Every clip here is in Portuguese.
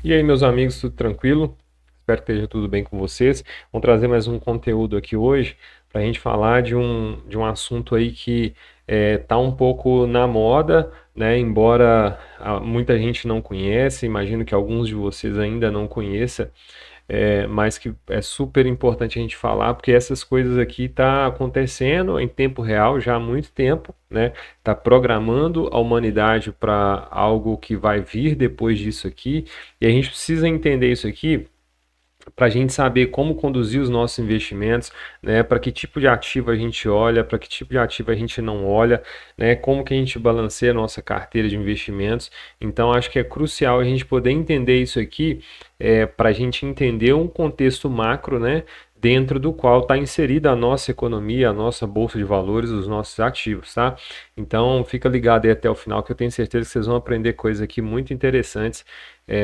E aí, meus amigos, tudo tranquilo? Espero que esteja tudo bem com vocês. Vamos trazer mais um conteúdo aqui hoje para a gente falar de um assunto aí que está um pouco na moda, né? Embora muita gente não conhece, imagino que alguns de vocês ainda não conheçam, mas que é super importante a gente falar, porque essas coisas aqui tá acontecendo em tempo real já há muito tempo, né? Tá programando a humanidade para algo que vai vir depois disso aqui, e a gente precisa entender isso aqui para a gente saber como conduzir os nossos investimentos, né? Para que tipo de ativo a gente olha, para que tipo de ativo a gente não olha, né? Como que a gente balanceia a nossa carteira de investimentos. Então, acho que é crucial a gente poder entender isso aqui, para a gente entender um contexto macro, né? Dentro do qual está inserida a nossa economia, a nossa bolsa de valores, os nossos ativos, tá? Então, fica ligado aí até o final, que eu tenho certeza que vocês vão aprender coisas aqui muito interessantes,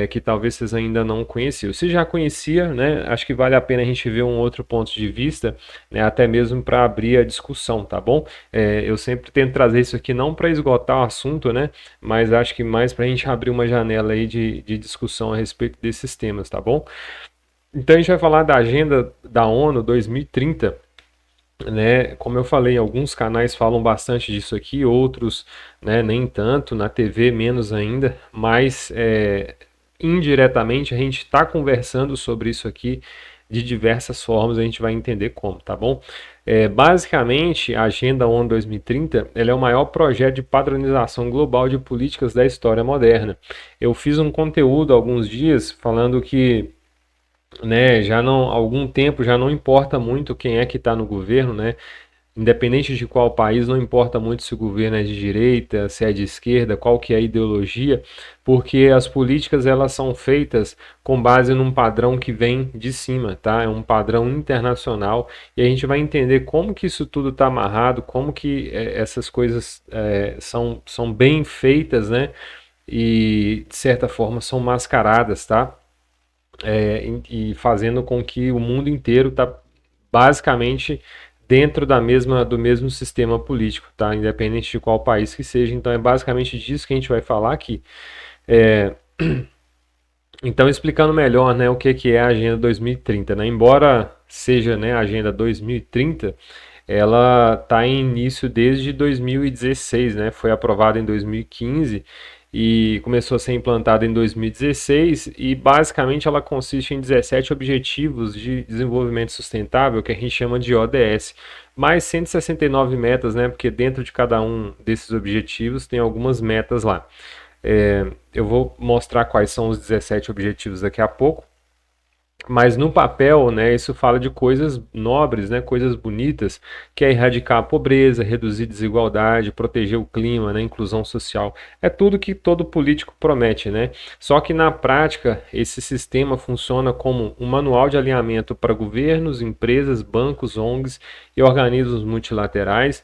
que talvez vocês ainda não conheciam. Se já conhecia, né, acho que vale a pena a gente ver um outro ponto de vista, né, até mesmo para abrir a discussão, tá bom? Eu sempre tento trazer isso aqui não para esgotar o assunto, né, mas acho que mais para a gente abrir uma janela aí de discussão a respeito desses temas, tá bom? Então a gente vai falar da agenda da ONU 2030, né? Como eu falei, alguns canais falam bastante disso aqui, outros, né, nem tanto, na TV menos ainda, mas indiretamente a gente está conversando sobre isso aqui de diversas formas, a gente vai entender como, tá bom? Basicamente, a Agenda ONU 2030 ela é o maior projeto de padronização global de políticas da história moderna. Eu fiz um conteúdo há alguns dias falando que, né, já não, há algum tempo já não importa muito quem é que está no governo, né? Independente de qual país, não importa muito se o governo é de direita, se é de esquerda, qual que é a ideologia, porque as políticas elas são feitas com base num padrão que vem de cima, tá? É um padrão internacional e a gente vai entender como que isso tudo está amarrado, como que essas coisas são bem feitas, né? E de certa forma são mascaradas, tá? E fazendo com que o mundo inteiro está basicamente dentro do mesmo sistema político, tá? Independente de qual país que seja. Então é basicamente disso que a gente vai falar aqui. Então, explicando melhor, né, o que é a Agenda 2030, né? Embora seja, né, a Agenda 2030, ela está em início desde 2016, né? Foi aprovada em 2015 e começou a ser implantada em 2016 e basicamente ela consiste em 17 objetivos de desenvolvimento sustentável que a gente chama de ODS, mais 169 metas, né? Porque dentro de cada um desses objetivos tem algumas metas lá. Eu vou mostrar quais são os 17 objetivos daqui a pouco, mas no papel, né, isso fala de coisas nobres, né, coisas bonitas, que é erradicar a pobreza, reduzir desigualdade, proteger o clima, né, inclusão social. É tudo que todo político promete, né? Só que na prática, esse sistema funciona como um manual de alinhamento para governos, empresas, bancos, ONGs e organismos multilaterais.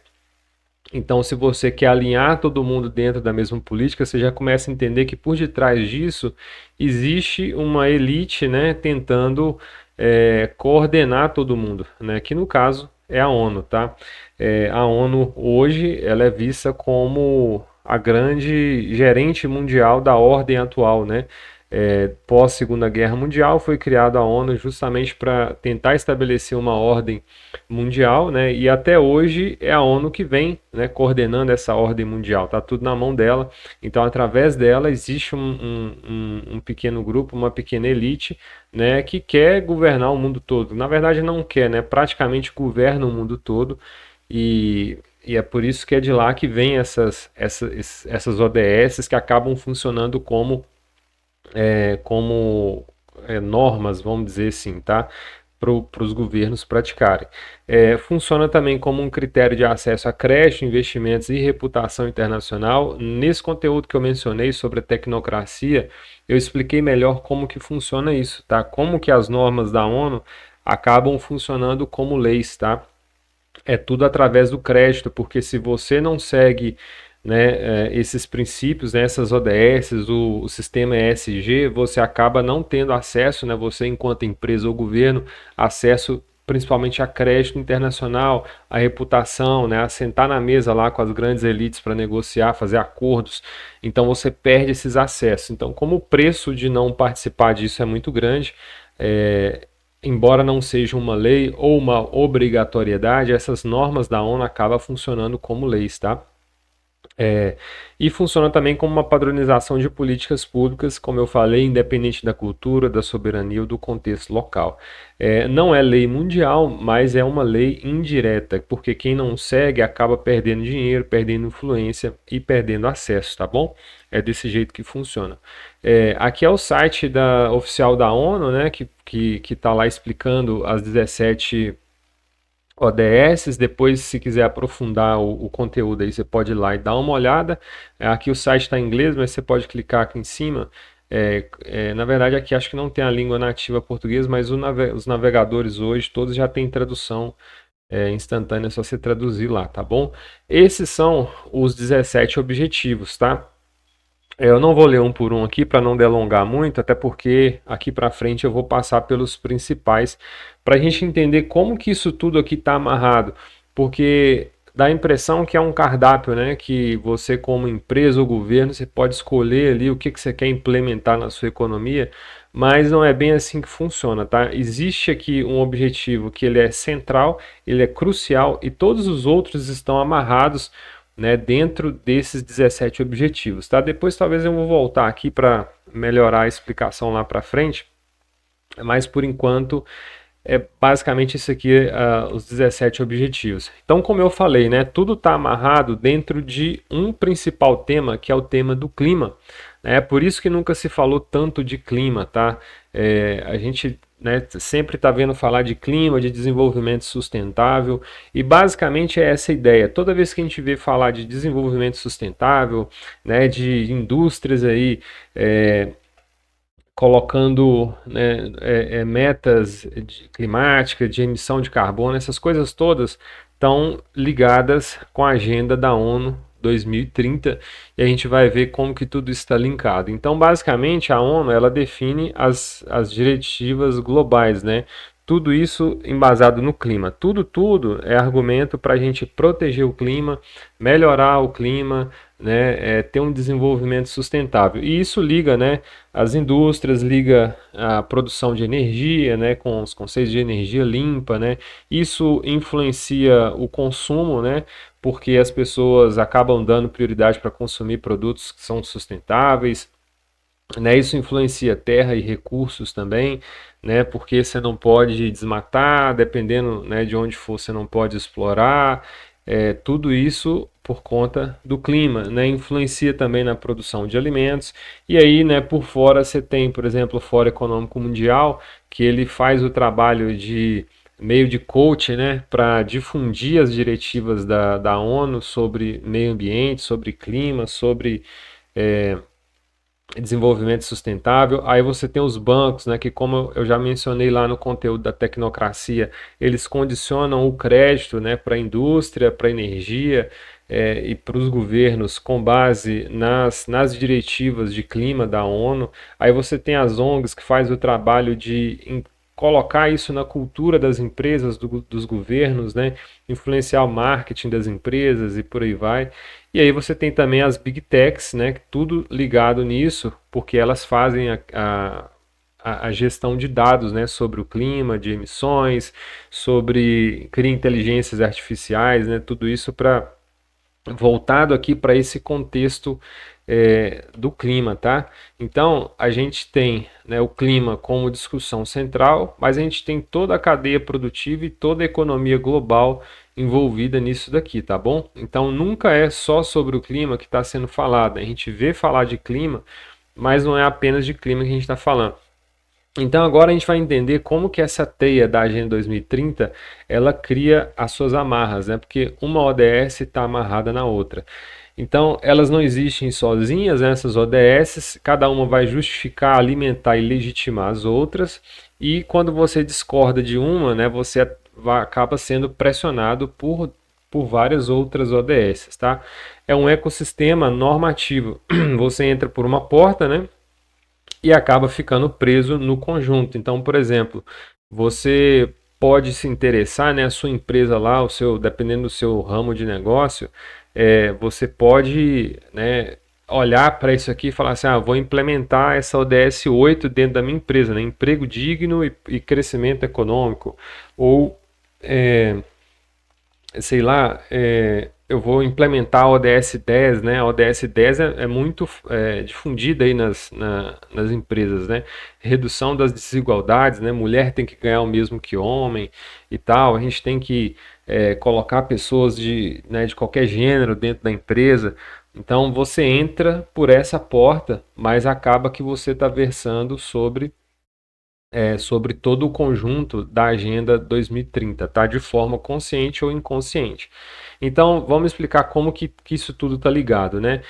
Então, se você quer alinhar todo mundo dentro da mesma política, você já começa a entender que por detrás disso existe uma elite, né, tentando coordenar todo mundo, né, que no caso é a ONU, tá? A ONU hoje ela é vista como a grande gerente mundial da ordem atual, né? Pós Segunda Guerra Mundial foi criada a ONU justamente para tentar estabelecer uma ordem mundial, né? E até hoje é a ONU que vem, né, coordenando essa ordem mundial. Tá tudo na mão dela. Então, através dela existe um pequeno grupo, uma pequena elite, né, que quer governar o mundo todo. Na verdade, não quer, né? Praticamente governa o mundo todo. E é por isso que é de lá que vem essas ODS que acabam funcionando como normas, vamos dizer assim, tá? Para os governos praticarem. Funciona também como um critério de acesso a crédito, investimentos e reputação internacional. Nesse conteúdo que eu mencionei sobre a tecnocracia, eu expliquei melhor como que funciona isso, tá? Como que as normas da ONU acabam funcionando como leis, tá? É tudo através do crédito, porque se você não segue, né, esses princípios, né, essas ODS, o sistema ESG, você acaba não tendo acesso, né, você enquanto empresa ou governo, acesso principalmente a crédito internacional, a reputação, né, a sentar na mesa lá com as grandes elites para negociar, fazer acordos. Então você perde esses acessos. Então, como o preço de não participar disso é muito grande, embora não seja uma lei ou uma obrigatoriedade, essas normas da ONU acabam funcionando como leis, tá? E funciona também como uma padronização de políticas públicas, como eu falei, independente da cultura, da soberania ou do contexto local. Não é lei mundial, mas é uma lei indireta, porque quem não segue acaba perdendo dinheiro, perdendo influência e perdendo acesso, tá bom? É desse jeito que funciona. Aqui é o site oficial da ONU, né, que está lá explicando as 17 ODS. Depois, se quiser aprofundar o conteúdo aí, você pode ir lá e dar uma olhada. Aqui o site está em inglês, mas você pode clicar aqui em cima. Na verdade, aqui acho que não tem a língua nativa portuguesa, mas os navegadores hoje todos já têm tradução instantânea, é só você traduzir lá, tá bom? Esses são os 17 objetivos, tá? Eu não vou ler um por um aqui para não delongar muito, até porque aqui para frente eu vou passar pelos principais para a gente entender como que isso tudo aqui está amarrado, porque dá a impressão que é um cardápio, né? Que você como empresa ou governo você pode escolher ali o que você quer implementar na sua economia, mas não é bem assim que funciona, tá? Existe aqui um objetivo que ele é central, ele é crucial e todos os outros estão amarrados, né, dentro desses 17 objetivos, tá? Depois talvez eu vou voltar aqui para melhorar a explicação lá para frente, mas por enquanto é basicamente isso aqui, os 17 objetivos. Então, como eu falei, né, tudo está amarrado dentro de um principal tema, que é o tema do clima. É por isso que nunca se falou tanto de clima, tá? A gente, né, sempre está vendo falar de clima, de desenvolvimento sustentável, e basicamente é essa ideia. Toda vez que a gente vê falar de desenvolvimento sustentável, né, de indústrias aí, colocando, né, metas climáticas, de emissão de carbono, essas coisas todas estão ligadas com a agenda da ONU 2030 e a gente vai ver como que tudo está linkado. Então, basicamente, a ONU ela define as diretivas globais, né? Tudo isso embasado no clima. Tudo é argumento para a gente proteger o clima, melhorar o clima, né? Ter um desenvolvimento sustentável. E isso liga, né? As indústrias, liga a produção de energia, né, com os conceitos de energia limpa, né? Isso influencia o consumo, né? Porque as pessoas acabam dando prioridade para consumir produtos que são sustentáveis, né? Isso influencia terra e recursos também, né? Porque você não pode desmatar, dependendo, né, de onde for, você não pode explorar. Tudo isso por conta do clima, né? Influencia também na produção de alimentos. E aí, né, por fora você tem, por exemplo, o Fórum Econômico Mundial, que ele faz o trabalho de meio de coach, né, para difundir as diretivas da ONU sobre meio ambiente, sobre clima, sobre desenvolvimento sustentável. Aí você tem os bancos, né, que como eu já mencionei lá no conteúdo da tecnocracia, eles condicionam o crédito, né, para a indústria, para a energia e para os governos com base nas diretivas de clima da ONU. Aí você tem as ONGs que faz o trabalho de colocar isso na cultura das empresas, dos governos, né, influenciar o marketing das empresas e por aí vai. E aí você tem também as Big Techs, né, tudo ligado nisso, porque elas fazem a gestão de dados, né, sobre o clima, de emissões, sobre cria inteligências artificiais, né, tudo isso para voltado aqui para esse contexto do clima, tá? Então a gente tem, né, o clima como discussão central, mas a gente tem toda a cadeia produtiva e toda a economia global envolvida nisso daqui, tá bom? Então nunca é só sobre o clima que está sendo falado. A gente vê falar de clima, mas não é apenas de clima que a gente está falando. Então agora a gente vai entender como que essa teia da Agenda 2030 ela cria as suas amarras, né? Porque uma ODS está amarrada na outra. Então elas não existem sozinhas, né? Essas ODS, cada uma vai justificar, alimentar e legitimar as outras. E quando você discorda de uma, né? Você acaba sendo pressionado por várias outras ODS, tá? É um ecossistema normativo. Você entra por uma porta, né? E acaba ficando preso no conjunto. Então, por exemplo, você pode se interessar, né? A sua empresa lá, dependendo do seu ramo de negócio, você pode, né, olhar para isso aqui e falar assim, vou implementar essa ODS 8 dentro da minha empresa, né? Emprego digno e crescimento econômico. Ou, sei lá, eu vou implementar a ODS 10, né? A ODS 10 é muito difundida aí nas empresas, né? Redução das desigualdades, né? Mulher tem que ganhar o mesmo que homem e tal. A gente tem que colocar pessoas né, de qualquer gênero dentro da empresa. Então você entra por essa porta, mas acaba que você está versando sobre todo o conjunto da Agenda 2030, tá? De forma consciente ou inconsciente. Então, vamos explicar como que isso tudo está ligado, né?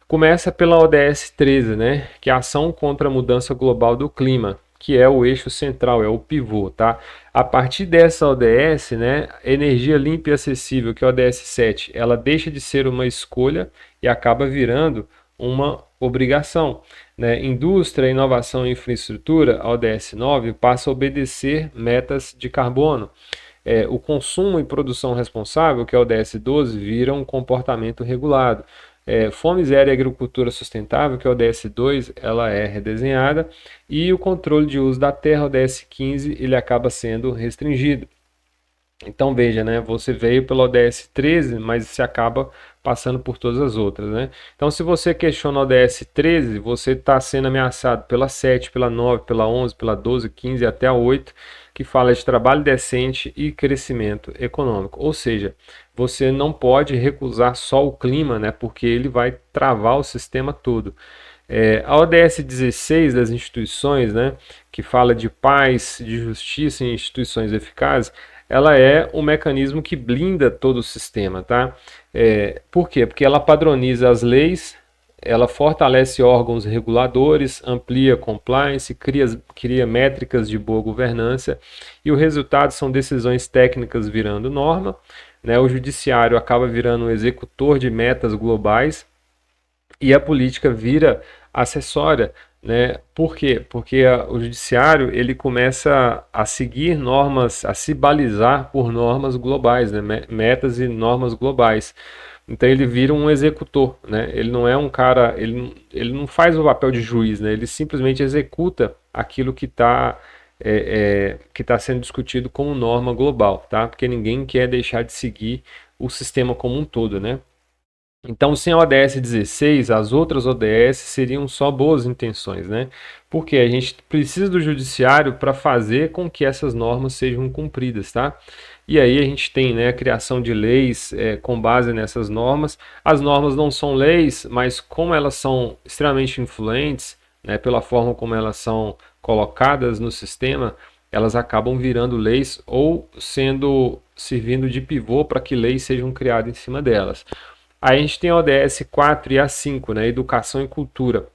Começa pela ODS 13, né? Que é a Ação contra a Mudança Global do Clima, que é o eixo central, é o pivô, tá? A partir dessa ODS, né, energia limpa e acessível, que é a ODS 7, ela deixa de ser uma escolha e acaba virando uma obrigação, né? Indústria, inovação e infraestrutura, a ODS 9, passa a obedecer metas de carbono. O consumo e produção responsável, que é o ODS 12, vira um comportamento regulado. Fome zero e agricultura sustentável, que é o ODS 2, ela é redesenhada, e o controle de uso da terra, o ODS 15, ele acaba sendo restringido. Então veja, né? Você veio pela ODS 13, mas você acaba passando por todas as outras, né? Então se você questiona a ODS 13, você está sendo ameaçado pela 7, pela 9, pela 11, pela 12, 15 até a 8, que fala de trabalho decente e crescimento econômico. Ou seja, você não pode recusar só o clima, né? Porque ele vai travar o sistema todo. A ODS 16 das instituições, né, que fala de paz, de justiça em instituições eficazes, ela é um mecanismo que blinda todo o sistema, tá? Por quê? Porque ela padroniza as leis, ela fortalece órgãos reguladores, amplia compliance, cria métricas de boa governança e o resultado são decisões técnicas virando norma, né? O judiciário acaba virando um executor de metas globais e a política vira acessória, né? Por quê? Porque o judiciário ele começa a seguir normas, a se balizar por normas globais, né? Metas e normas globais. Então ele vira um executor, né? Ele não é um cara, ele não faz o papel de juiz, né? Ele simplesmente executa aquilo que tá sendo discutido como norma global, tá? Porque ninguém quer deixar de seguir o sistema como um todo, né? Então, sem a ODS 16, as outras ODS seriam só boas intenções, né? Porque a gente precisa do judiciário para fazer com que essas normas sejam cumpridas, tá? E aí a gente tem, né, a criação de leis com base nessas normas. As normas não são leis, mas como elas são extremamente influentes, né, pela forma como elas são colocadas no sistema, elas acabam virando leis ou servindo de pivô para que leis sejam criadas em cima delas. Aí a gente tem a ODS 4 e a 5, né? Educação e cultura.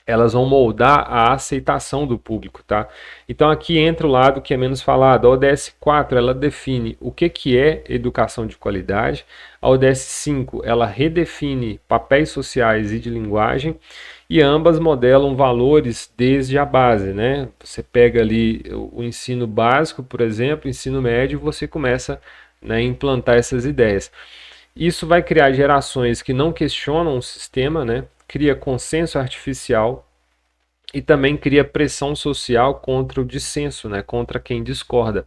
Elas vão moldar a aceitação do público, tá? Então aqui entra o lado que é menos falado. A ODS 4, ela define o que é educação de qualidade. A ODS 5, ela redefine papéis sociais e de linguagem. E ambas modelam valores desde a base, né? Você pega ali o ensino básico, por exemplo, ensino médio, e você começa, né, a implantar essas ideias. Isso vai criar gerações que não questionam o sistema, né? Cria consenso artificial e também cria pressão social contra o dissenso, né? Contra quem discorda.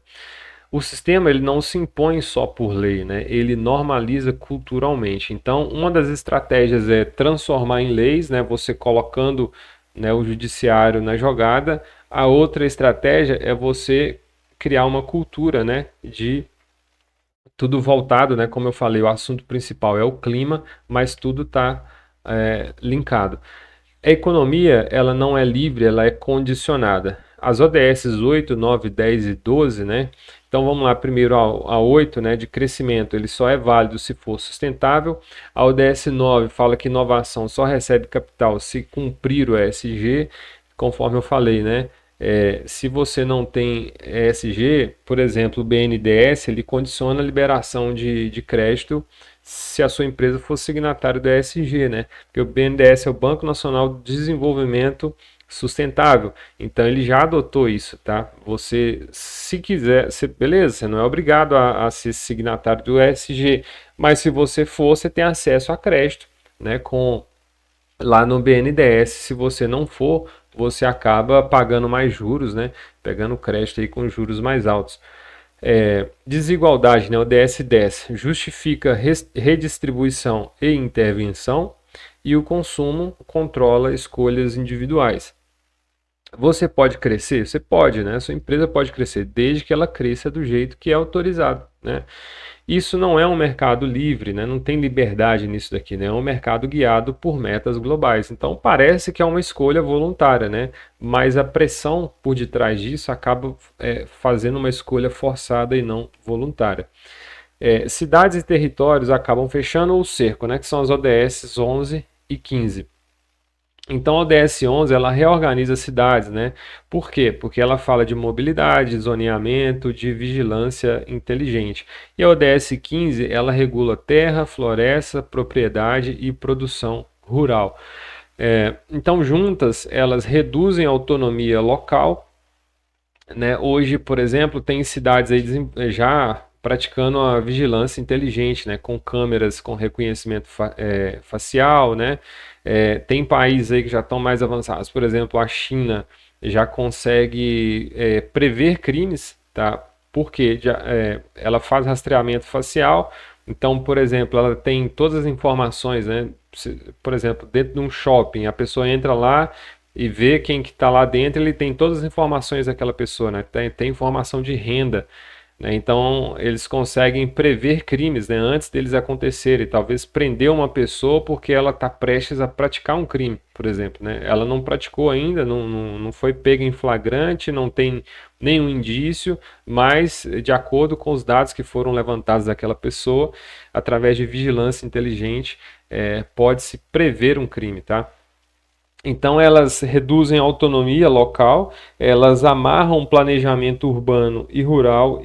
O sistema ele não se impõe só por lei, né? Ele normaliza culturalmente. Então, uma das estratégias é transformar em leis, né? Você colocando, né, o judiciário na jogada. A outra estratégia é você criar uma cultura, né, de tudo voltado, né? Como eu falei, o assunto principal é o clima, mas tudo está linkado. A economia, ela não é livre, ela é condicionada. As ODS 8, 9, 10 e 12, né? Então vamos lá, primeiro a 8, né, de crescimento, ele só é válido se for sustentável. A ODS 9 fala que inovação só recebe capital se cumprir o ESG, conforme eu falei, né? Se você não tem ESG, por exemplo, o BNDES, ele condiciona a liberação de crédito se a sua empresa for signatário do ESG, né? Porque o BNDES é o Banco Nacional de Desenvolvimento sustentável. Então ele já adotou isso, tá? Você, se quiser, beleza, você não é obrigado a ser signatário do ESG, mas se você for, você tem acesso a crédito, né? Com lá no BNDES. Se você não for, você acaba pagando mais juros, né? Pegando crédito aí com juros mais altos. Desigualdade, né? O DS10 justifica redistribuição e intervenção, e o consumo controla escolhas individuais. Você pode crescer? Você pode, né? Sua empresa pode crescer desde que ela cresça do jeito que é autorizado, né? Isso não é um mercado livre, né? Não tem liberdade nisso daqui, né? É um mercado guiado por metas globais. Então parece que é uma escolha voluntária, né? Mas a pressão por detrás disso acaba fazendo uma escolha forçada e não voluntária. Cidades e territórios acabam fechando o cerco, né? Que são as ODS 11 e 15. Então a ODS 11 ela reorganiza cidades, né? Por quê? Porque ela fala de mobilidade, zoneamento, de vigilância inteligente. E a ODS 15 ela regula terra, floresta, propriedade e produção rural. Então juntas elas reduzem a autonomia local, né? Hoje, por exemplo, tem cidades aí já praticando a vigilância inteligente, né? Com câmeras com reconhecimento facial, né? Tem países aí que já estão mais avançados. Por exemplo, a China já consegue prever crimes, tá? Porque ela faz rastreamento facial. Então, por exemplo, ela tem todas as informações, né? Por exemplo, dentro de um shopping, a pessoa entra lá e vê quem que está lá dentro, ele tem todas as informações daquela pessoa, né? Tem informação de renda, né? Então eles conseguem prever crimes, né, antes deles acontecerem, talvez prender uma pessoa porque ela está prestes a praticar um crime, por exemplo, né? Ela não praticou ainda, não foi pega em flagrante, não tem nenhum indício, mas de acordo com os dados que foram levantados daquela pessoa, através de vigilância inteligente, pode-se prever um crime, tá? Então elas reduzem a autonomia local, elas amarram o planejamento urbano e rural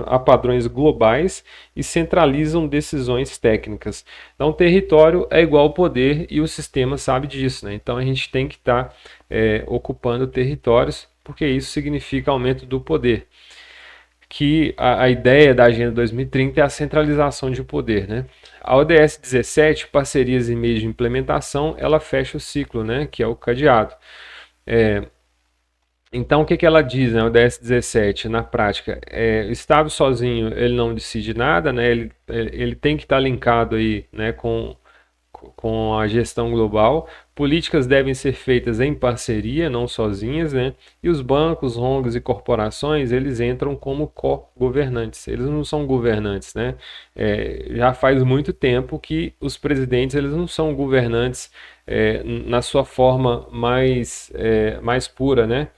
a padrões globais e centralizam decisões técnicas. Então território é igual ao poder e o sistema sabe disso, né? Então a gente tem que estar ocupando territórios, porque isso significa aumento do poder. Que a ideia da Agenda 2030 é a centralização de poder, né? A ODS 17, parcerias e meios de implementação, ela fecha o ciclo, né? Que é o cadeado. Então, o que que ela diz, né? O ODS 17, na prática, o Estado sozinho ele não decide nada, né? Ele tem que estar linkado aí, né, com a gestão global. Políticas devem ser feitas em parceria, não sozinhas, né? E os bancos, ONGs e corporações, eles entram como co-governantes. Eles não são governantes, né? Já faz muito tempo que os presidentes, eles não são governantes na sua forma mais pura, né?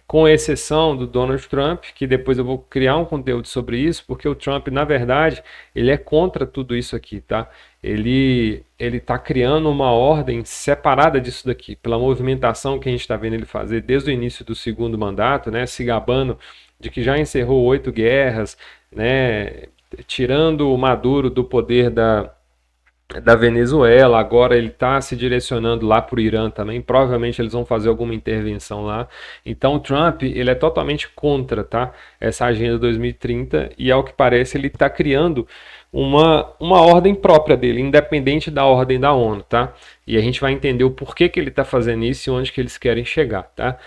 Com exceção do Donald Trump, que depois eu vou criar um conteúdo sobre isso, porque o Trump, na verdade, ele é contra tudo isso aqui, tá? Ele está criando uma ordem separada disso daqui, pela movimentação que a gente está vendo ele fazer desde o início do segundo mandato, né? Se gabando de que já encerrou 8 guerras, né? Tirando o Maduro do poder da Venezuela, agora ele está se direcionando lá para o Irã também, provavelmente eles vão fazer alguma intervenção lá. Então o Trump, ele é totalmente contra, tá, essa agenda 2030 e ao que parece ele está criando uma ordem própria dele, independente da ordem da ONU, tá? E a gente vai entender o porquê que ele está fazendo isso e onde que eles querem chegar, tá?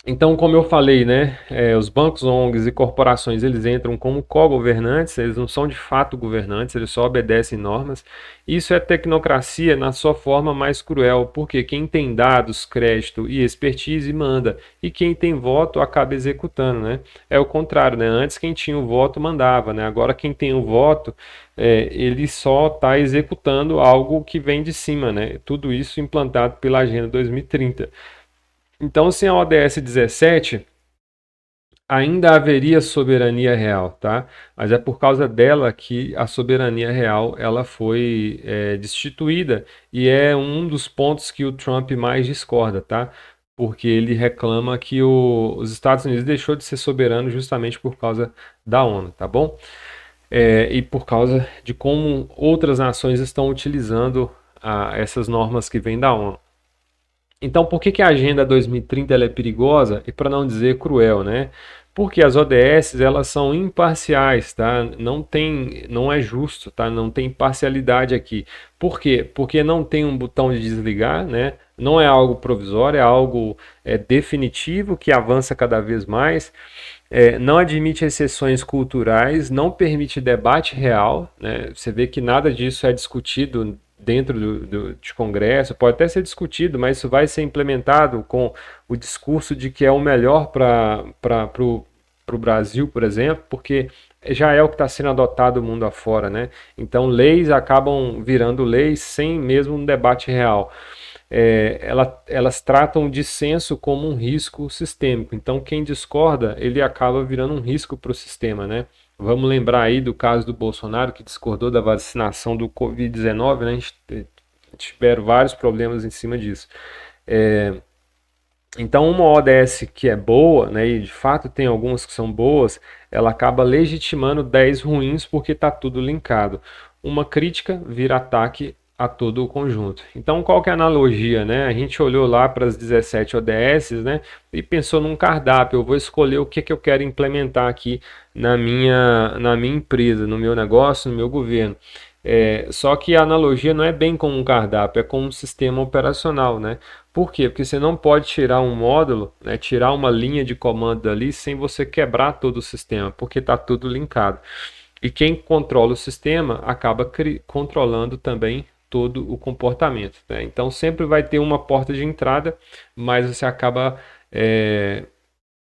Então, como eu falei, né, os bancos, ONGs e corporações, eles entram como co-governantes, eles não são de fato governantes, eles só obedecem normas. Isso é tecnocracia na sua forma mais cruel, porque quem tem dados, crédito e expertise manda, e quem tem voto acaba executando, né? É o contrário, né? Antes quem tinha o voto mandava, né? Agora quem tem o voto, ele só está executando algo que vem de cima, né? Tudo isso implantado pela Agenda 2030. Então, sem a ODS 17, ainda haveria soberania real, tá? Mas é por causa dela que a soberania real ela foi destituída e é um dos pontos que o Trump mais discorda, tá? Porque ele reclama que os Estados Unidos deixou de ser soberano justamente por causa da ONU, tá bom? E por causa de como outras nações estão utilizando essas normas que vêm da ONU. Então, por que que a Agenda 2030 ela é perigosa e para não dizer cruel, né? Porque as ODS elas são imparciais, tá? Não é justo, tá? Não tem parcialidade aqui. Por quê? Porque não tem um botão de desligar, né? Não é algo provisório, é algo definitivo que avança cada vez mais. Não admite exceções culturais, não permite debate real, né? Você vê que nada disso é discutido dentro de Congresso, pode até ser discutido, mas isso vai ser implementado com o discurso de que é o melhor para o Brasil, por exemplo, porque já é o que está sendo adotado mundo afora, né? Então, leis acabam virando leis sem mesmo um debate real. Elas tratam o dissenso como um risco sistêmico. Então, quem discorda, ele acaba virando um risco para o sistema, né? Vamos lembrar aí do caso do Bolsonaro, que discordou da vacinação do Covid-19, né? A gente tiveram vários problemas em cima disso. Então, uma ODS que é boa, né, e de fato tem algumas que são boas, ela acaba legitimando 10 ruins porque está tudo linkado. Uma crítica vira ataque a todo o conjunto. Então, qual que é a analogia, né? A gente olhou lá para as 17 ODSs, né, e pensou num cardápio. Eu vou escolher o que eu quero implementar aqui na minha empresa, no meu negócio, no meu governo. Só que a analogia não é bem como um cardápio, é como um sistema operacional, né? Por quê? Porque você não pode tirar um módulo, né, tirar uma linha de comando dali sem você quebrar todo o sistema, porque está tudo linkado. E quem controla o sistema acaba controlando também todo o comportamento, né? Então sempre vai ter uma porta de entrada, mas você acaba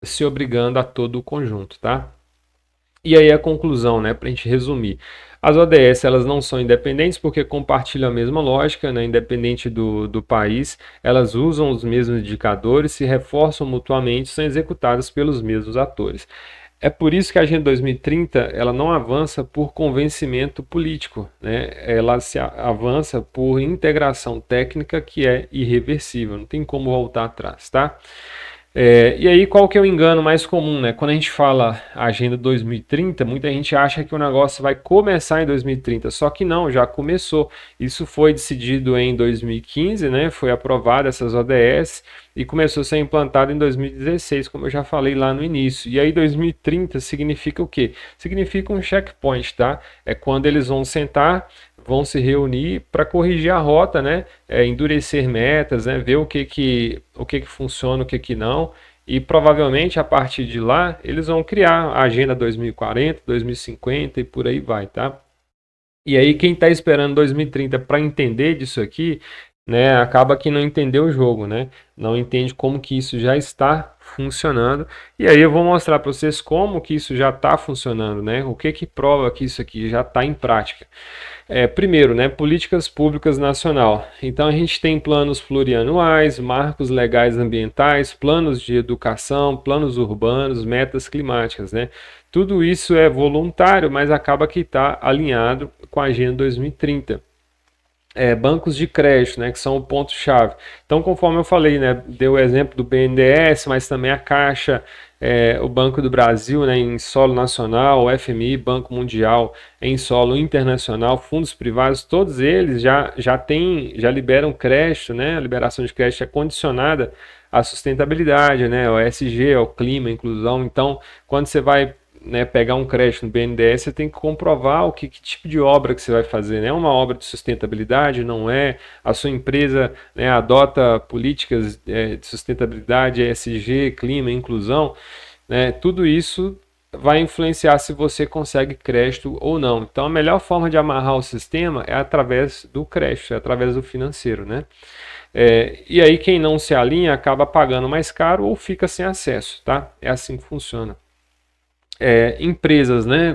se obrigando a todo o conjunto, tá? E aí a conclusão, né, para a gente resumir. As ODS elas não são independentes porque compartilham a mesma lógica, né, independente do país, elas usam os mesmos indicadores, se reforçam mutuamente, são executadas pelos mesmos atores. É por isso que a Agenda 2030 ela não avança por convencimento político, né? Ela se avança por integração técnica que é irreversível, não tem como voltar atrás, tá? E aí, qual que é o engano mais comum, né? Quando a gente fala Agenda 2030, muita gente acha que o negócio vai começar em 2030, só que não, já começou. Isso foi decidido em 2015, né? Foi aprovado essas ODS e começou a ser implantado em 2016, como eu já falei lá no início. E aí 2030 significa o quê? Significa um checkpoint, tá? É quando eles vão sentar, vão se reunir para corrigir a rota, né? Endurecer metas, né? Ver o que que funciona, o que que não. E provavelmente a partir de lá eles vão criar a Agenda 2040, 2050 e por aí vai, tá? E aí quem está esperando 2030 para entender disso aqui, né, acaba que não entendeu o jogo, né? Não entende como que isso já está funcionando. E aí eu vou mostrar para vocês como que isso já está funcionando, né? O que que prova que isso aqui já está em prática. Primeiro, né, políticas públicas nacional. Então a gente tem planos plurianuais, marcos legais ambientais, planos de educação, planos urbanos, metas climáticas, né? Tudo isso é voluntário, mas acaba que está alinhado com a Agenda 2030. Bancos de crédito, né, que são o ponto-chave. Então, conforme eu falei, né, deu o exemplo do BNDES, mas também a Caixa, o Banco do Brasil, né, em solo nacional, o FMI, Banco Mundial em solo internacional, fundos privados, todos eles já liberam crédito, né, a liberação de crédito é condicionada à sustentabilidade, né, ao ESG, ao clima, inclusão. Então, quando você vai, né, pegar um crédito no BNDES, você tem que comprovar que tipo de obra que você vai fazer, né? É uma obra de sustentabilidade, não é? A sua empresa, né, adota políticas de sustentabilidade, ESG, clima, inclusão, né? Tudo isso vai influenciar se você consegue crédito ou não. Então, a melhor forma de amarrar o sistema é através do crédito, é através do financeiro, né? E aí, quem não se alinha acaba pagando mais caro ou fica sem acesso, tá? É assim que funciona. Empresas, né?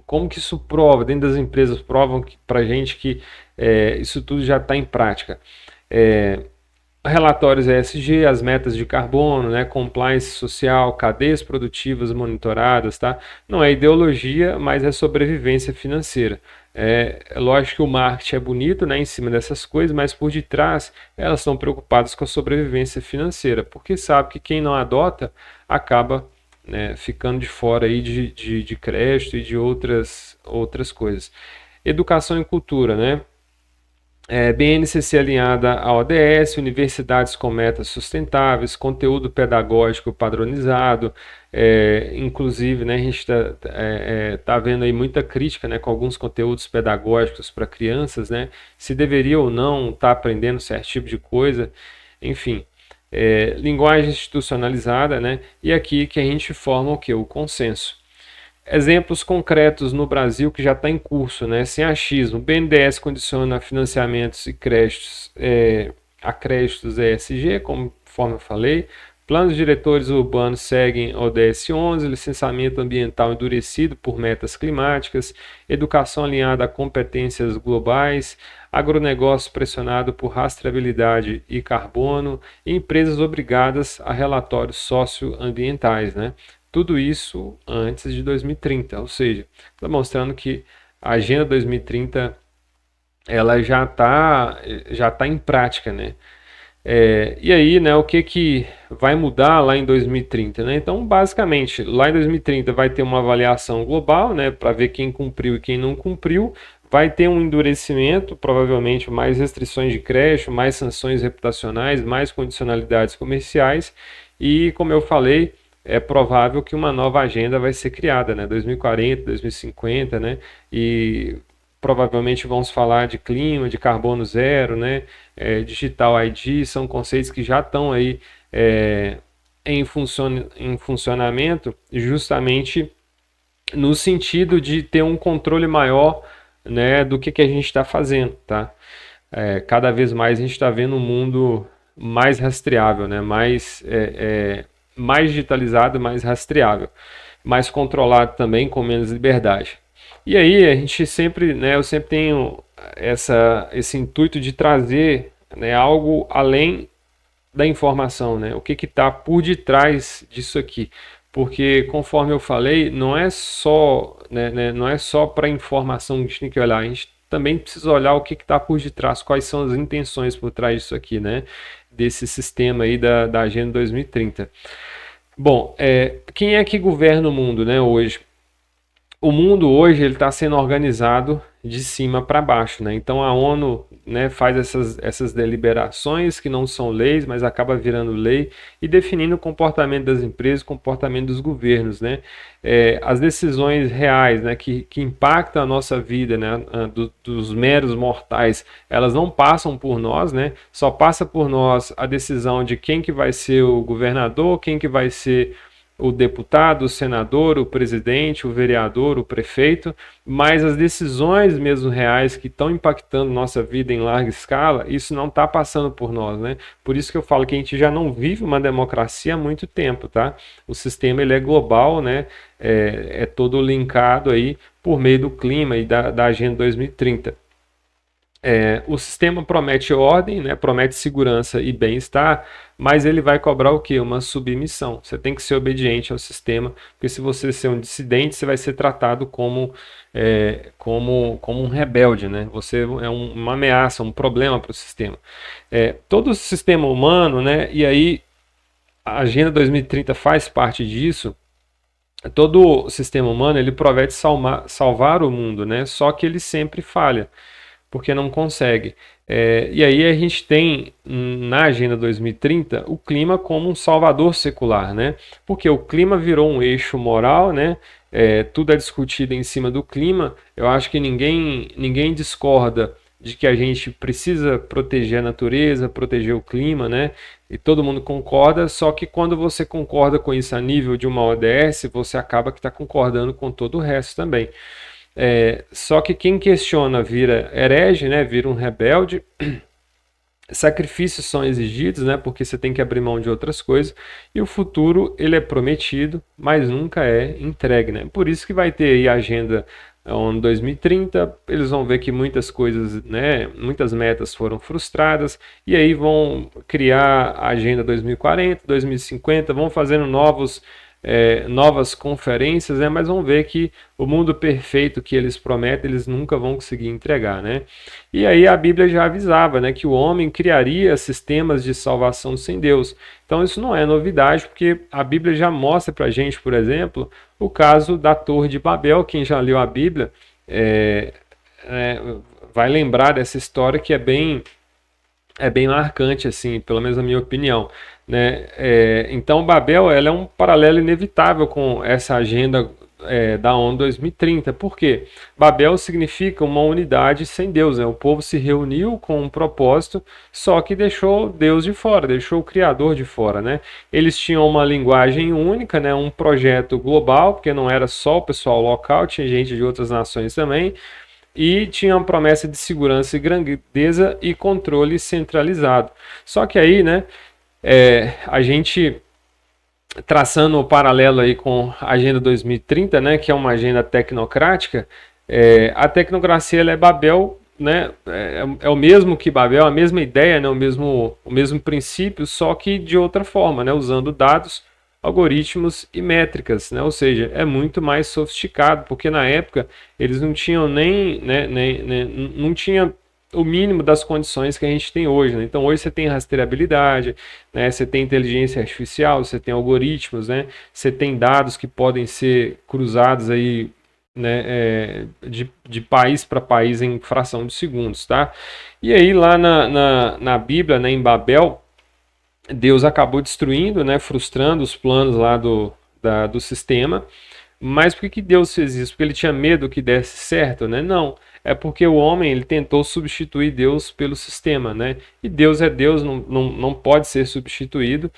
Como que isso prova? Dentro das empresas provam para a gente que isso tudo já está em prática. É, Relatórios ESG, as metas de carbono, né? Compliance social, cadeias produtivas monitoradas, tá? Não é ideologia, mas é sobrevivência financeira. É lógico que o marketing é bonito, né, em cima dessas coisas, mas por detrás elas estão preocupadas com a sobrevivência financeira, porque sabe que quem não adota acaba, né, ficando de fora aí de crédito e de outras coisas. Educação e cultura, né? BNCC alinhada à ODS, universidades com metas sustentáveis, conteúdo pedagógico padronizado, inclusive, né, a gente tá vendo aí muita crítica, né, com alguns conteúdos pedagógicos para crianças, né, se deveria ou não estar aprendendo certo tipo de coisa, enfim, linguagem institucionalizada, né, e aqui que a gente forma o que? O consenso. Exemplos concretos no Brasil que já está em curso, né? Sem achismo. O BNDES condiciona financiamentos e créditos a créditos ESG, conforme eu falei. Planos diretores urbanos seguem ODS 11, licenciamento ambiental endurecido por metas climáticas, educação alinhada a competências globais, agronegócio pressionado por rastreabilidade e carbono, e empresas obrigadas a relatórios socioambientais, né? Tudo isso antes de 2030, ou seja, está mostrando que a Agenda 2030 ela já tá em prática, né? E aí, né, o que vai mudar lá em 2030, né? Então, basicamente, lá em 2030 vai ter uma avaliação global, né, para ver quem cumpriu e quem não cumpriu. Vai ter um endurecimento, provavelmente mais restrições de crédito, mais sanções reputacionais, mais condicionalidades comerciais. E, como eu falei, é provável que uma nova agenda vai ser criada, né? 2040, 2050, né? E provavelmente vamos falar de clima, de carbono zero, né? Digital ID, são conceitos que já estão aí em funcionamento, justamente no sentido de ter um controle maior, né, do que a gente está fazendo, tá? Cada vez mais a gente está vendo um mundo mais rastreável, né? Mais digitalizado, mais rastreável, mais controlado também, com menos liberdade. E aí a gente sempre, né, eu sempre tenho esse intuito de trazer, né, algo além da informação, né? O que está por detrás disso aqui? Porque conforme eu falei, não é só, né, não é só para informação que a gente tem que olhar, a gente também precisa olhar o que está por detrás, quais são as intenções por trás disso aqui, né? Desse sistema aí da Agenda 2030. Bom, quem é que governa o mundo, né, hoje? O mundo hoje ele está sendo organizado de cima para baixo, né? Então a ONU, né, faz essas deliberações que não são leis, mas acaba virando lei e definindo o comportamento das empresas, o comportamento dos governos, né? As decisões reais, né, que impactam a nossa vida, né, dos meros mortais, elas não passam por nós, né? Só passa por nós a decisão de quem que vai ser o governador, quem que vai ser o deputado, o senador, o presidente, o vereador, o prefeito, mas as decisões mesmo reais que estão impactando nossa vida em larga escala, isso não está passando por nós, né? Por isso que eu falo que a gente já não vive uma democracia há muito tempo, tá? O sistema ele é global, né? É todo linkado aí por meio do clima e da Agenda 2030. O sistema promete ordem, né, promete segurança e bem-estar, mas ele vai cobrar o quê? Uma submissão. Você tem que ser obediente ao sistema, porque se você ser um dissidente, você vai ser tratado como um rebelde, né? Você é uma ameaça, um problema para o sistema. Todo o sistema humano, né, e aí a Agenda 2030 faz parte disso. Todo o sistema humano ele promete salvar o mundo, né? Só que ele sempre falha porque não consegue. E aí a gente tem na Agenda 2030 o clima como um salvador secular, né? Porque o clima virou um eixo moral, né? Tudo é discutido em cima do clima. Eu acho que ninguém discorda de que a gente precisa proteger a natureza, proteger o clima, né? E todo mundo concorda, só que quando você concorda com isso a nível de uma ODS, você acaba que está concordando com todo o resto também. Só que quem questiona vira herege, né? Vira um rebelde. Sacrifícios são exigidos, né? Porque você tem que abrir mão de outras coisas. E o futuro ele é prometido, mas nunca é entregue, né? Por isso que vai ter aí a agenda ano 2030. Eles vão ver que muitas coisas, né? Muitas metas foram frustradas e aí vão criar a agenda 2040, 2050, vão fazendo novas conferências, né? Mas vão ver que o mundo perfeito que eles prometem, eles nunca vão conseguir entregar, né? E aí a Bíblia já avisava, né, que o homem criaria sistemas de salvação sem Deus. Então isso não é novidade, porque a Bíblia já mostra para a gente, por exemplo, o caso da Torre de Babel. Quem já leu a Bíblia é, vai lembrar dessa história que é bem marcante, assim, pelo menos na minha opinião, né? Então, Babel, ela é um paralelo inevitável com essa agenda da ONU 2030. Por quê? Babel significa uma unidade sem Deus, né? O povo se reuniu com um propósito, só que deixou Deus de fora, deixou o Criador de fora, né? Eles tinham uma linguagem única, né? Um projeto global, porque não era só o pessoal local, tinha gente de outras nações também, e tinha uma promessa de segurança e grandeza e controle centralizado. Só que aí, né, a gente traçando o paralelo aí com a Agenda 2030, né, que é uma agenda tecnocrática, a tecnocracia ela é Babel, né, é o mesmo que Babel, a mesma ideia, né, o mesmo princípio, só que de outra forma, né, usando dados, algoritmos e métricas, né, ou seja, é muito mais sofisticado, porque na época eles não tinham não tinha o mínimo das condições que a gente tem hoje, né? Então hoje você tem rastreabilidade, né? Você tem inteligência artificial, você tem algoritmos, né? Você tem dados que podem ser cruzados aí, né? De país para país em fração de segundos, tá? E aí lá na Bíblia, né, em Babel, Deus acabou destruindo, né? Frustrando os planos lá do sistema. Mas por que Deus fez isso? Porque ele tinha medo que desse certo, né? Não. É porque o homem ele tentou substituir Deus pelo sistema, né? E Deus é Deus, não pode ser substituído.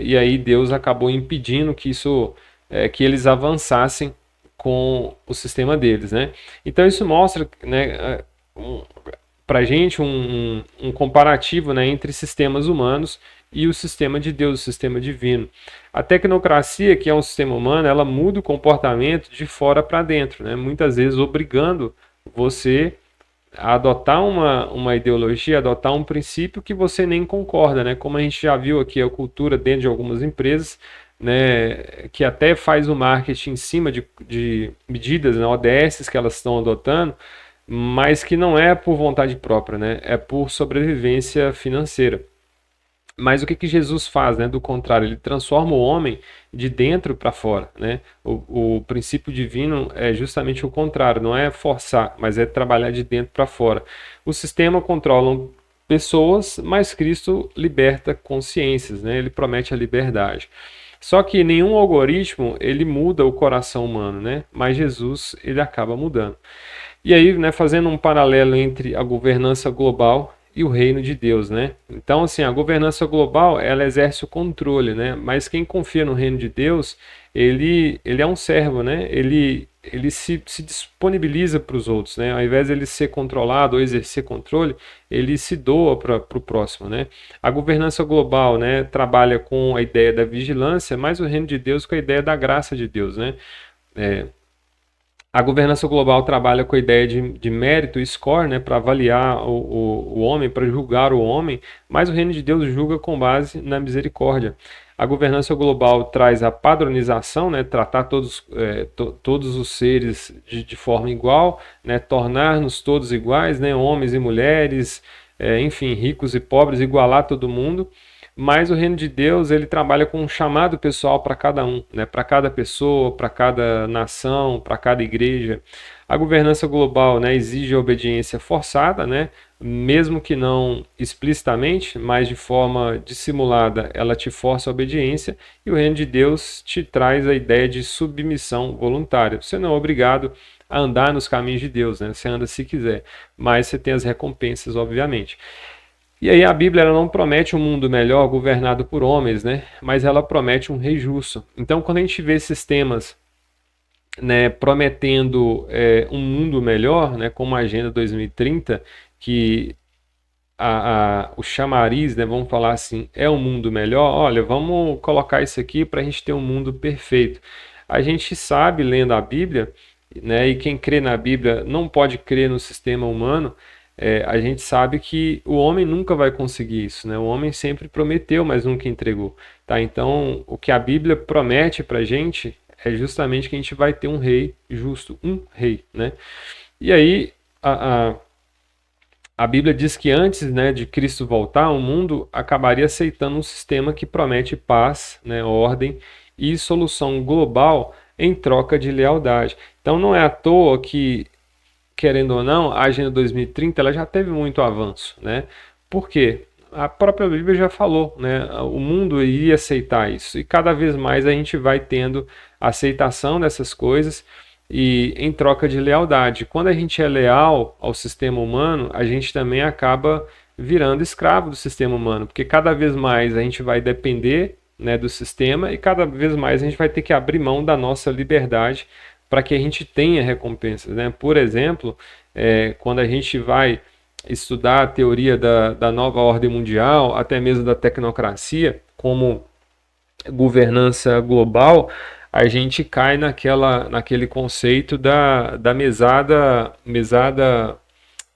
E aí Deus acabou impedindo que que eles avançassem com o sistema deles, né? Então isso mostra, né, para a gente um comparativo, né, entre sistemas humanos e o sistema de Deus, o sistema divino. A tecnocracia, que é um sistema humano, ela muda o comportamento de fora para dentro, né? Muitas vezes obrigando você a adotar uma ideologia, adotar um princípio que você nem concorda, né? Como a gente já viu aqui a cultura dentro de algumas empresas, né, que até faz o marketing em cima de medidas, né, ODS que elas estão adotando, mas que não é por vontade própria, né? É por sobrevivência financeira. Mas o que Jesus faz, né? Do contrário, ele transforma o homem de dentro para fora, né? O princípio divino é justamente o contrário, não é forçar, mas é trabalhar de dentro para fora. O sistema controla pessoas, mas Cristo liberta consciências, né? Ele promete a liberdade. Só que nenhum algoritmo ele muda o coração humano, né? Mas Jesus ele acaba mudando. E aí, né, fazendo um paralelo entre a governança global e o reino de Deus, né? Então, assim, a governança global, ela exerce o controle, né? Mas quem confia no reino de Deus, ele é um servo, né? Ele se disponibiliza para os outros, né? Ao invés de ele ser controlado ou exercer controle, ele se doa para o próximo, né? A governança global, né, trabalha com a ideia da vigilância, mas o reino de Deus com a ideia da graça de Deus, né? A governança global trabalha com a ideia de mérito e score, né, para avaliar o homem, para julgar o homem, mas o reino de Deus julga com base na misericórdia. A governança global traz a padronização, né, tratar todos os seres de forma igual, né, tornar-nos todos iguais, né, homens e mulheres, enfim, ricos e pobres, igualar todo mundo. Mas o reino de Deus, ele trabalha com um chamado pessoal para cada um, né? Para cada pessoa, para cada nação, para cada igreja. A governança global, né, exige a obediência forçada, né? Mesmo que não explicitamente, mas de forma dissimulada, ela te força a obediência. E o reino de Deus te traz a ideia de submissão voluntária. Você não é obrigado a andar nos caminhos de Deus, né? Você anda se quiser, mas você tem as recompensas, obviamente. E aí a Bíblia ela não promete um mundo melhor governado por homens, né? Mas ela promete um rei justo. Então, quando a gente vê esses temas, né, prometendo um mundo melhor, né, como a Agenda 2030, que o chamariz, né, vamos falar assim, é um mundo melhor. Olha, vamos colocar isso aqui para a gente ter um mundo perfeito. A gente sabe, lendo a Bíblia, né, e quem crê na Bíblia não pode crer no sistema humano. A gente sabe que o homem nunca vai conseguir isso, né? O homem sempre prometeu, mas nunca entregou, tá? Então, o que a Bíblia promete para a gente é justamente que a gente vai ter um rei justo, um rei, né? E aí, a Bíblia diz que antes, né, de Cristo voltar, o mundo acabaria aceitando um sistema que promete paz, né, ordem e solução global em troca de lealdade. Então, não é à toa que querendo ou não, a Agenda 2030 ela já teve muito avanço, né? Por quê? A própria Bíblia já falou, né? O mundo iria aceitar isso e cada vez mais a gente vai tendo aceitação dessas coisas e em troca de lealdade. Quando a gente é leal ao sistema humano, a gente também acaba virando escravo do sistema humano, porque cada vez mais a gente vai depender, né, do sistema e cada vez mais a gente vai ter que abrir mão da nossa liberdade para que a gente tenha recompensas, né? Por exemplo, quando a gente vai estudar a teoria da nova ordem mundial, até mesmo da tecnocracia, como governança global, a gente cai naquele conceito da mesada,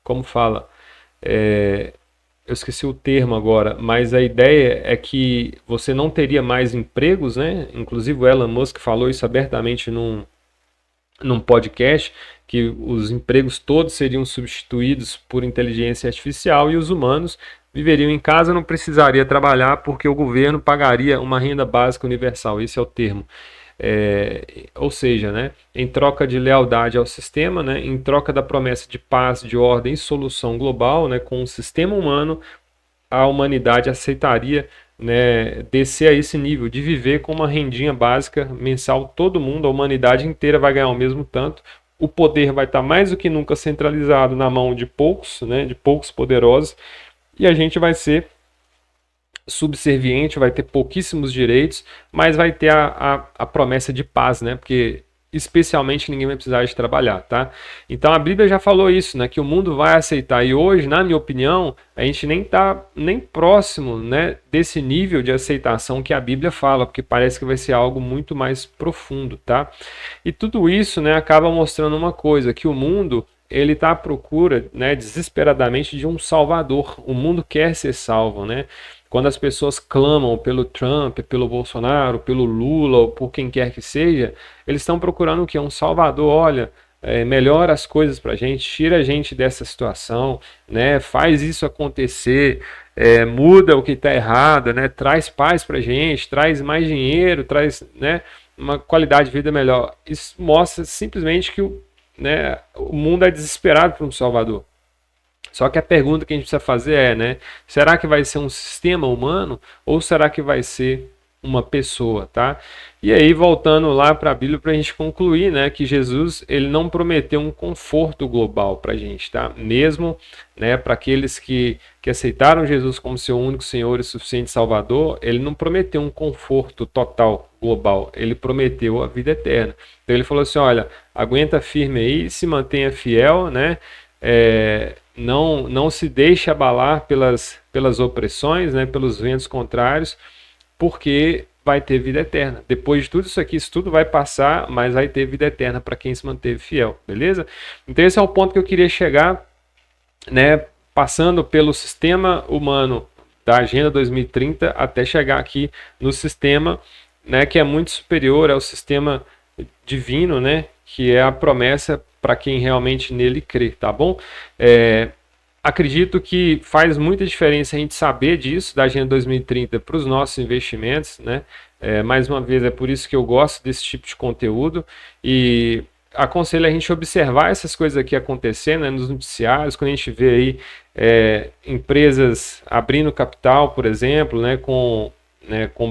como fala? Eu esqueci o termo agora, mas a ideia é que você não teria mais empregos, né? Inclusive o Elon Musk falou isso abertamente num podcast, que os empregos todos seriam substituídos por inteligência artificial e os humanos viveriam em casa, não precisaria trabalhar porque o governo pagaria uma renda básica universal. Esse é o termo. Ou seja, né, em troca de lealdade ao sistema, né, em troca da promessa de paz, de ordem e solução global, né, com o sistema humano, a humanidade aceitaria, né, descer a esse nível de viver com uma rendinha básica mensal. Todo mundo, a humanidade inteira vai ganhar o mesmo tanto. O poder vai estar mais do que nunca centralizado na mão de poucos, né, de poucos poderosos, e a gente vai ser subserviente, vai ter pouquíssimos direitos, mas vai ter a promessa de paz, né? Porque especialmente ninguém vai precisar de trabalhar, tá? Então a Bíblia já falou isso, né? Que o mundo vai aceitar. E hoje, na minha opinião, a gente nem está nem próximo, né, desse nível de aceitação que a Bíblia fala, porque parece que vai ser algo muito mais profundo, tá? E tudo isso, né, acaba mostrando uma coisa, que o mundo ele está à procura, né, desesperadamente de um salvador. O mundo quer ser salvo, né? Quando as pessoas clamam pelo Trump, pelo Bolsonaro, pelo Lula, ou por quem quer que seja, eles estão procurando o quê? Um salvador. Olha, melhora as coisas para a gente, tira a gente dessa situação, né? Faz isso acontecer, muda o que está errado, né? Traz paz para a gente, traz mais dinheiro, traz, né, uma qualidade de vida melhor. Isso mostra simplesmente que o mundo é desesperado por um salvador. Só que a pergunta que a gente precisa fazer né? Será que vai ser um sistema humano ou será que vai ser uma pessoa, tá? E aí, voltando lá para a Bíblia para a gente concluir, né? Que Jesus, ele não prometeu um conforto global para a gente, tá? Mesmo, né? Para aqueles que aceitaram Jesus como seu único Senhor e suficiente Salvador, ele não prometeu um conforto total global, ele prometeu a vida eterna. Então ele falou assim, olha, aguenta firme aí, se mantenha fiel, né? Não se deixe abalar pelas opressões, né, pelos ventos contrários, porque vai ter vida eterna. Depois de tudo isso aqui, isso tudo vai passar, mas vai ter vida eterna para quem se manteve fiel, beleza? Então esse é o ponto que eu queria chegar, né, passando pelo sistema humano da Agenda 2030 até chegar aqui no sistema, né, que é muito superior ao sistema divino, né, que é a promessa para quem realmente nele crê, tá bom? Acredito que faz muita diferença a gente saber disso, da Agenda 2030 para os nossos investimentos, né? Mais uma vez, é por isso que eu gosto desse tipo de conteúdo e aconselho a gente observar essas coisas aqui acontecendo, né, nos noticiários, quando a gente vê aí empresas abrindo capital, por exemplo, né, com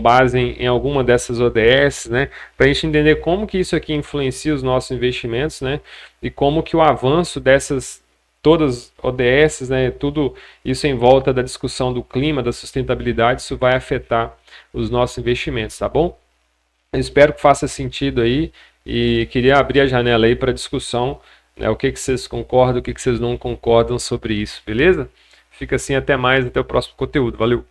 base em alguma dessas ODS, né, para a gente entender como que isso aqui influencia os nossos investimentos, né, e como que o avanço dessas todas ODS, né, tudo isso em volta da discussão do clima, da sustentabilidade, isso vai afetar os nossos investimentos, tá bom? Eu espero que faça sentido aí e queria abrir a janela aí para discussão, né, o que vocês concordam, o que vocês não concordam sobre isso, beleza? Fica assim, até mais, até o próximo conteúdo. Valeu!